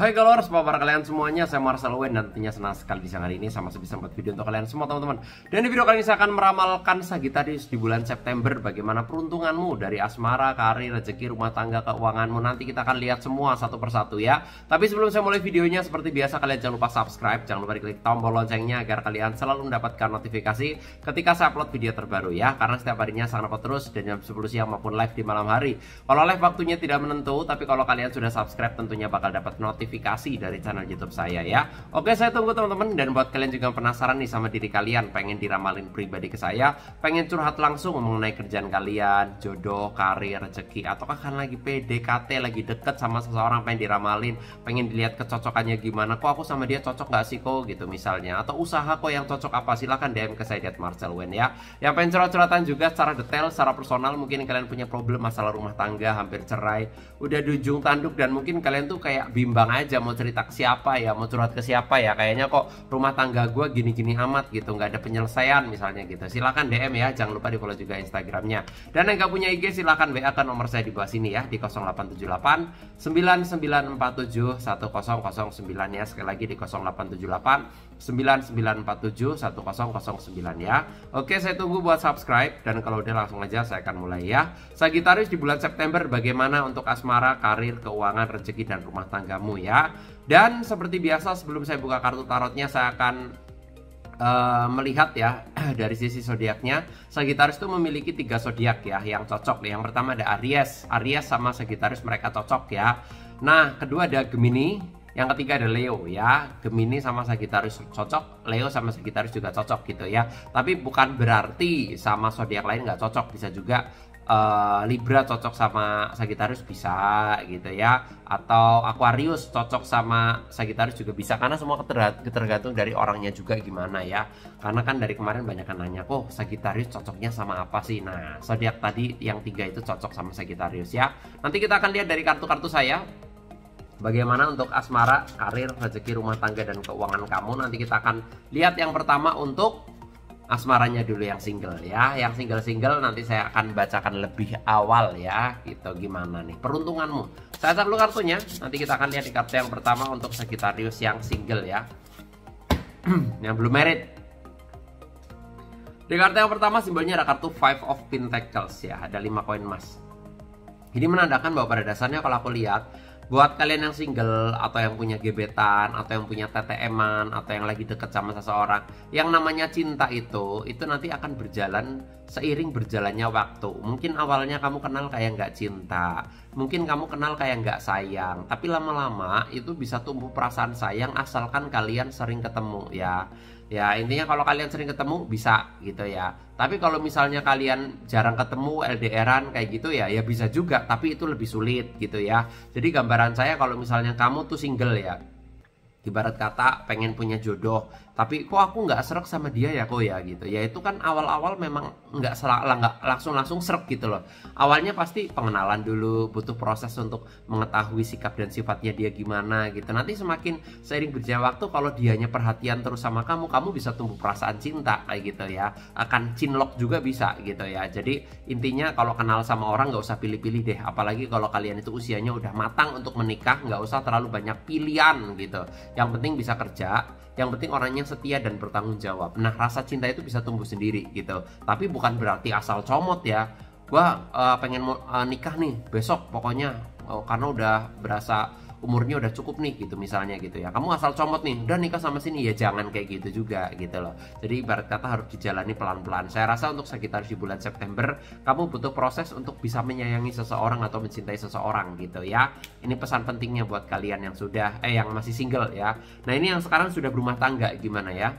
Hai galors, apa kabar kalian semuanya? Saya Marcel Wen dan tentunya senang sekali di siang hari ini sama sebisa buat video untuk kalian semua teman-teman. Dan di video kali ini saya akan meramalkan Sagittarius di bulan September. Bagaimana peruntunganmu dari asmara, karir, rezeki, rumah tangga, keuanganmu. Nanti kita akan lihat semua satu persatu ya. Tapi sebelum saya mulai videonya, seperti biasa kalian jangan lupa subscribe, jangan lupa diklik tombol loncengnya agar kalian selalu mendapatkan notifikasi ketika saya upload video terbaru ya. Karena setiap harinya saya upload terus dan jam 10 siang maupun live di malam hari. Kalau live waktunya tidak menentu, tapi kalau kalian sudah subscribe tentunya bakal dapat notifikasi dari channel YouTube saya ya. Oke, saya tunggu teman-teman. Dan buat kalian juga penasaran nih sama diri kalian, pengen diramalin pribadi ke saya, pengen curhat langsung mengenai kerjaan kalian, jodoh, karir, rezeki, ataukah kan lagi PDKT, lagi deket sama seseorang, pengen diramalin, pengen dilihat kecocokannya gimana, kok aku sama dia cocok gak sih kok gitu misalnya, atau usaha kok yang cocok apa, silahkan DM ke saya di @marcelwen ya. Yang pengen curhat-curhatan juga secara detail, secara personal, mungkin kalian punya problem masalah rumah tangga, hampir cerai, udah di ujung tanduk, dan mungkin kalian tuh kayak bimbang aja mau cerita ke siapa ya, mau curhat ke siapa ya, kayaknya kok rumah tangga gue gini-gini amat gitu, nggak ada penyelesaian misalnya gitu. Silahkan DM ya, jangan lupa di follow juga Instagramnya. Dan yang nggak punya IG silahkan WA ke nomor saya di bawah sini ya, di 0878 9947 1009 ya. Sekali lagi di 0878 9947 1009 ya. Oke, saya tunggu buat subscribe, dan kalau udah langsung aja saya akan mulai ya. Sagittarius di bulan September, bagaimana untuk asmara, karir, keuangan, rezeki, dan rumah tanggamu ya. Dan seperti biasa sebelum saya buka kartu tarotnya, saya akan melihat ya dari sisi zodiaknya. Sagittarius itu memiliki 3 zodiak ya yang cocok. Yang pertama ada Aries. Aries sama Sagittarius mereka cocok ya. Nah, kedua ada Gemini. Yang ketiga ada Leo ya. Gemini sama Sagittarius cocok, Leo sama Sagittarius juga cocok gitu ya. Tapi bukan berarti sama zodiak lain nggak cocok. Bisa juga Libra cocok sama Sagittarius bisa gitu ya, atau Aquarius cocok sama Sagittarius juga bisa, karena semua tergantung dari orangnya juga gimana ya. Karena kan dari kemarin banyak yang nanya, kok Sagittarius cocoknya sama apa sih? Nah, zodiak tadi yang 3 itu cocok sama Sagittarius ya. Nanti kita akan lihat dari kartu-kartu saya bagaimana untuk asmara, karir, rezeki, rumah tangga, dan keuangan kamu. Nanti kita akan lihat yang pertama untuk asmaranya dulu, yang single ya. Yang single nanti saya akan bacakan lebih awal ya, gitu. Gimana nih peruntunganmu? Saya taruh dulu kartunya. Nanti kita akan lihat di kartu yang pertama untuk Sagittarius yang single ya. Yang belum married. Di kartu yang pertama simbolnya ada kartu Five of Pentacles ya. Ada 5 koin emas. Ini menandakan bahwa pada dasarnya kalau aku lihat, buat kalian yang single, atau yang punya gebetan, atau yang punya TTM-an, atau yang lagi deket sama seseorang, yang namanya cinta itu nanti akan berjalan seiring berjalannya waktu. Mungkin awalnya kamu kenal kayak nggak cinta, mungkin kamu kenal kayak nggak sayang, tapi lama-lama itu bisa tumbuh perasaan sayang asalkan kalian sering ketemu ya. Ya intinya kalau kalian sering ketemu bisa gitu ya. Tapi kalau misalnya kalian jarang ketemu, LDRan kayak gitu ya, ya bisa juga, tapi itu lebih sulit gitu ya. Jadi gambaran saya kalau misalnya kamu tuh single ya, ibarat kata pengen punya jodoh, tapi kok aku nggak srek sama dia ya kok ya gitu ya. Itu kan awal-awal memang nggak langsung srek gitu loh. Awalnya pasti pengenalan dulu, butuh proses untuk mengetahui sikap dan sifatnya dia gimana gitu. Nanti semakin seiring berjalan waktu, kalau dianya perhatian terus sama kamu, kamu bisa tumbuh perasaan cinta kayak gitu ya. Akan cinlok juga bisa gitu ya. Jadi intinya kalau kenal sama orang nggak usah pilih-pilih deh. Apalagi kalau kalian itu usianya udah matang untuk menikah, nggak usah terlalu banyak pilihan gitu. Yang penting bisa kerja, yang penting orangnya setia dan bertanggung jawab. Nah, rasa cinta itu bisa tumbuh sendiri gitu. Tapi bukan berarti asal comot ya. Gua pengen nikah nih besok pokoknya, karena udah berasa umurnya udah cukup nih gitu misalnya gitu ya. Kamu asal comot nih, udah nikah sama sini ya, jangan kayak gitu juga gitu loh. Jadi ibarat kata harus dijalani pelan-pelan. Saya rasa untuk Sagittarius di bulan September, kamu butuh proses untuk bisa menyayangi seseorang atau mencintai seseorang gitu ya. Ini pesan pentingnya buat kalian yang sudah yang masih single ya. Nah, ini yang sekarang sudah berumah tangga gimana ya?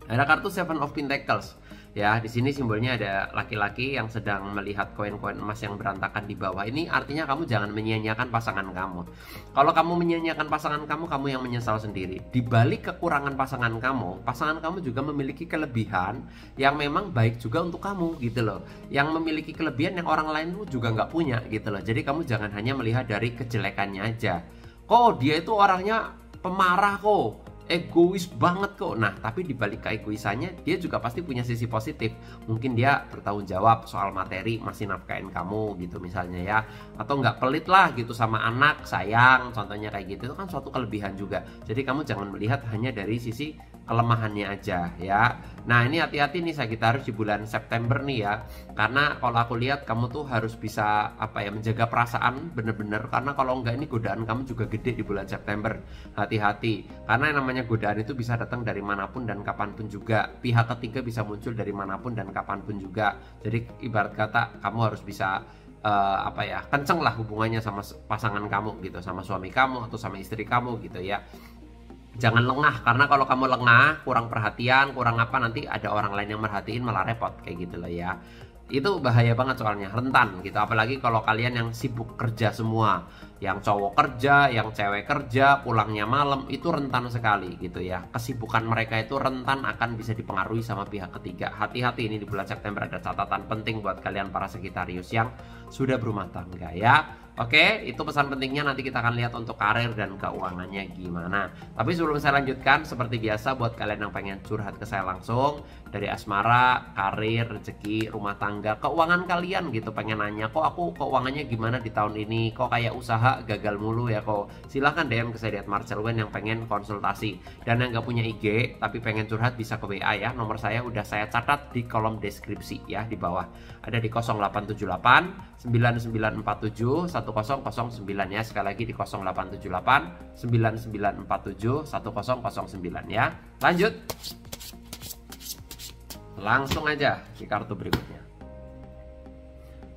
Ada kartu Seven of Pentacles. Ya, di sini simbolnya ada laki-laki yang sedang melihat koin-koin emas yang berantakan di bawah. Ini artinya kamu jangan menyia-nyiakan pasangan kamu. Kalau kamu menyia-nyiakan pasangan kamu yang menyesal sendiri. Di balik kekurangan pasangan kamu juga memiliki kelebihan yang memang baik juga untuk kamu gitu loh. Yang memiliki kelebihan yang orang lain juga nggak punya gitu loh. Jadi kamu jangan hanya melihat dari kejelekannya aja. Kok dia itu orangnya pemarah kok. egois banget kok. Nah, tapi dibalik keegoisannya dia juga pasti punya sisi positif. Mungkin dia bertanggung jawab soal materi, masih nafkain kamu gitu misalnya ya. Atau nggak pelit lah gitu sama anak, sayang, contohnya kayak gitu. Itu kan suatu kelebihan juga. Jadi kamu jangan melihat hanya dari sisi kelemahannya aja ya. Nah, ini hati-hati nih Sagittarius di bulan September nih ya. Karena kalau aku lihat kamu tuh harus bisa menjaga perasaan bener-bener, karena kalau enggak ini godaan kamu juga gede di bulan September. Hati-hati, karena yang namanya godaan itu bisa datang dari manapun dan kapanpun juga. Pihak ketiga bisa muncul dari manapun dan kapanpun juga. Jadi ibarat kata kamu harus bisa kenceng lah hubungannya sama pasangan kamu gitu, sama suami kamu atau sama istri kamu gitu ya. Jangan lengah, karena kalau kamu lengah, kurang perhatian, kurang nanti ada orang lain yang merhatiin malah repot kayak gitu loh ya. Itu bahaya banget soalnya, rentan gitu. Apalagi kalau kalian yang sibuk kerja semua, yang cowok kerja, yang cewek kerja, pulangnya malam, itu rentan sekali gitu ya. Kesibukan mereka itu rentan akan bisa dipengaruhi sama pihak ketiga. Hati-hati, ini di bulan September ada catatan penting buat kalian para Sagittarius yang sudah berumah tangga ya. Oke, itu pesan pentingnya. Nanti kita akan lihat untuk karir dan keuangannya gimana. Tapi sebelum saya lanjutkan, seperti biasa buat kalian yang pengen curhat ke saya langsung dari asmara, karir, rezeki, rumah tangga, keuangan kalian gitu, pengen nanya, kok aku keuangannya gimana di tahun ini, kok kayak usaha gagal mulu ya kok. Silahkan DM ke saya di @marcelwen yang pengen konsultasi. Dan yang gak punya IG tapi pengen curhat bisa ke WA ya. Nomor saya udah saya catat di kolom deskripsi ya di bawah. Ada di 0878 9947 1009 ya. Sekali lagi di 0878 9947 1009 ya. Lanjut. Langsung aja di kartu berikutnya.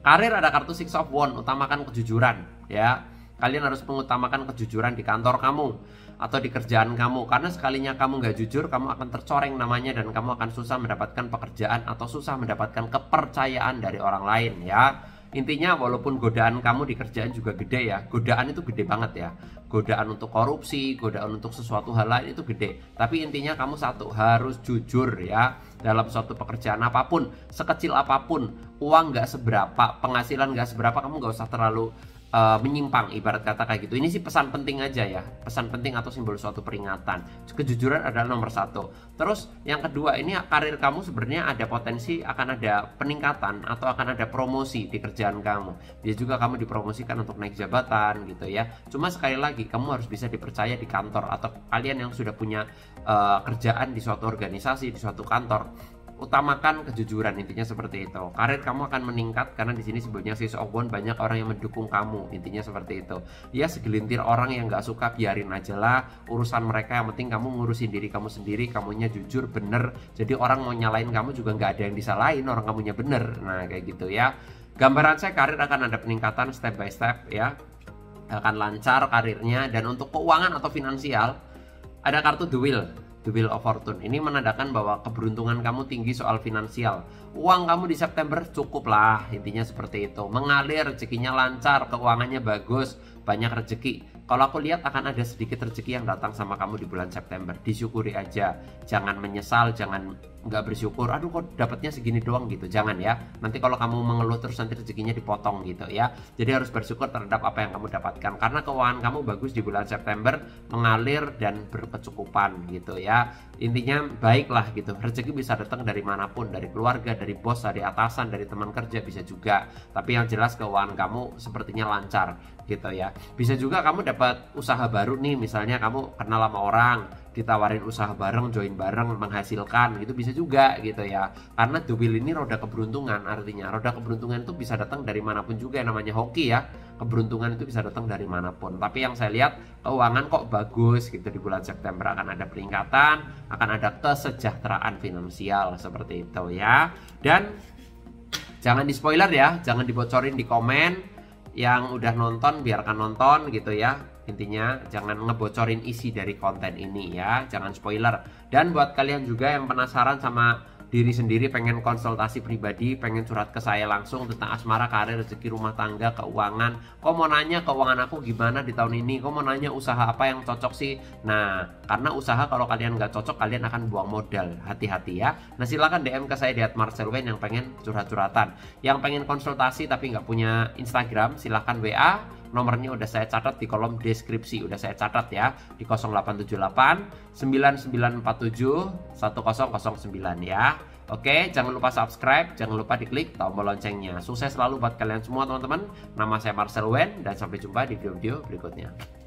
Karir ada kartu Six of Wands, utamakan kejujuran ya. Kalian harus mengutamakan kejujuran di kantor kamu atau di kerjaan kamu, karena sekalinya kamu nggak jujur, kamu akan tercoreng namanya dan kamu akan susah mendapatkan pekerjaan atau susah mendapatkan kepercayaan dari orang lain ya. Intinya walaupun godaan kamu di kerjaan juga gede ya, godaan itu gede banget ya, godaan untuk korupsi, godaan untuk sesuatu hal lain itu gede. Tapi intinya kamu satu, harus jujur ya. Dalam suatu pekerjaan apapun, sekecil apapun, uang nggak seberapa, penghasilan nggak seberapa, kamu nggak usah terlalu menyimpang, ibarat kata kayak gitu. Ini sih pesan penting aja ya, pesan penting atau simbol suatu peringatan. Kejujuran adalah nomor satu. Terus yang kedua, ini karir kamu sebenarnya ada potensi akan ada peningkatan atau akan ada promosi di kerjaan kamu. Bisa juga kamu dipromosikan untuk naik jabatan gitu ya. Cuma sekali lagi, kamu harus bisa dipercaya di kantor, atau kalian yang sudah punya kerjaan di suatu organisasi, di suatu kantor, utamakan kejujuran, intinya seperti itu. Karir kamu akan meningkat karena di sini sebenarnya Six of Wands banyak orang yang mendukung kamu, intinya seperti itu. Ya, segelintir orang yang nggak suka biarin aja lah, urusan mereka, yang penting kamu ngurusin diri kamu sendiri, kamunya jujur, bener. Jadi orang mau nyalain kamu juga nggak ada yang disalahin, orang kamunya bener. Nah kayak gitu ya. Gambaran saya karir akan ada peningkatan step by step ya, akan lancar karirnya. Dan untuk keuangan atau finansial ada kartu The Wheel of Fortune. Ini menandakan bahwa keberuntungan kamu tinggi soal finansial. Uang kamu di September cukup lah, intinya seperti itu. Mengalir, rezekinya lancar, keuangannya bagus, banyak rezeki. Kalau aku lihat akan ada sedikit rezeki yang datang sama kamu di bulan September. Disyukuri aja, jangan menyesal, jangan nggak bersyukur. Aduh kok dapatnya segini doang gitu, jangan ya. Nanti kalau kamu mengeluh terus nanti rezekinya dipotong gitu ya. Jadi harus bersyukur terhadap apa yang kamu dapatkan, karena keuangan kamu bagus di bulan September, mengalir dan berkecukupan gitu ya. Intinya baiklah gitu. Rezeki bisa datang dari manapun, dari keluarga, dari bos, dari atasan, dari teman kerja bisa juga. Tapi yang jelas keuangan kamu sepertinya lancar gitu ya. Bisa juga kamu dapat usaha baru nih, misalnya kamu kenal sama orang, ditawarin usaha bareng, join bareng, menghasilkan gitu, bisa juga gitu ya. Karena The Wheel ini roda keberuntungan, artinya roda keberuntungan itu bisa datang dari manapun juga, yang namanya hoki ya. Keberuntungan itu bisa datang dari manapun. Tapi yang saya lihat keuangan kok bagus gitu di bulan September, akan ada peningkatan, akan ada kesejahteraan finansial seperti itu ya. Dan jangan di spoiler ya, jangan dibocorin di komen. Yang udah nonton biarkan nonton gitu ya. Intinya jangan ngebocorin isi dari konten ini ya, jangan spoiler. Dan buat kalian juga yang penasaran sama diri sendiri, pengen konsultasi pribadi, pengen curhat ke saya langsung tentang asmara, karir, rezeki, rumah tangga, keuangan. Kok mau nanya keuangan aku gimana di tahun ini, kok mau nanya usaha apa yang cocok sih. Nah, karena usaha kalau kalian nggak cocok, kalian akan buang modal, hati-hati ya. Nah silahkan DM ke saya di @marcelwen yang pengen curhat-curhatan. Yang pengen konsultasi tapi nggak punya Instagram, silahkan WA Nomornya udah saya catat di kolom deskripsi, udah saya catat ya, di 0878 9947 1009 ya. Oke, jangan lupa subscribe, jangan lupa diklik tombol loncengnya. Sukses selalu buat kalian semua teman-teman. Nama saya Marcel Wen dan sampai jumpa di video-video berikutnya.